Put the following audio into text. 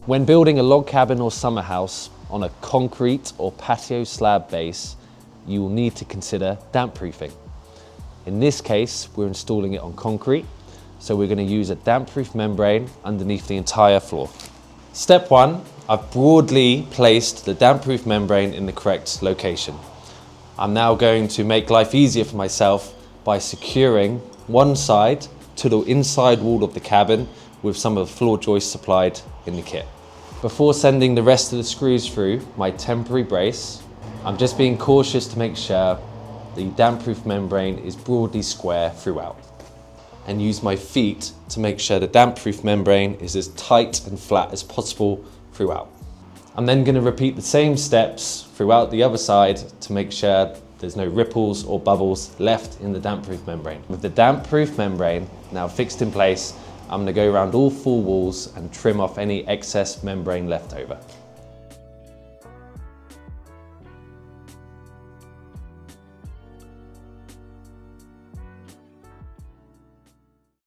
When building a log cabin or summer house on a concrete or patio slab base, you will need to consider damp proofing. In this case, we're installing it on concrete, so we're going to use a damp proof membrane underneath the entire floor. Step 1, I've broadly placed the damp proof membrane in the correct location. I'm now going to make life easier for myself by securing one side to the inside wall of the cabin with some of the floor joists supplied in the kit. Before sending the rest of the screws through my temporary brace, I'm just being cautious to make sure the damp proof membrane is broadly square throughout, and use my feet to make sure the damp proof membrane is as tight and flat as possible throughout. I'm then going to repeat the same steps throughout the other side to make sure there's no ripples or bubbles left in the damp proof membrane. With the damp proof membrane now fixed in place, I'm going to go around all 4 walls and trim off any excess membrane left over.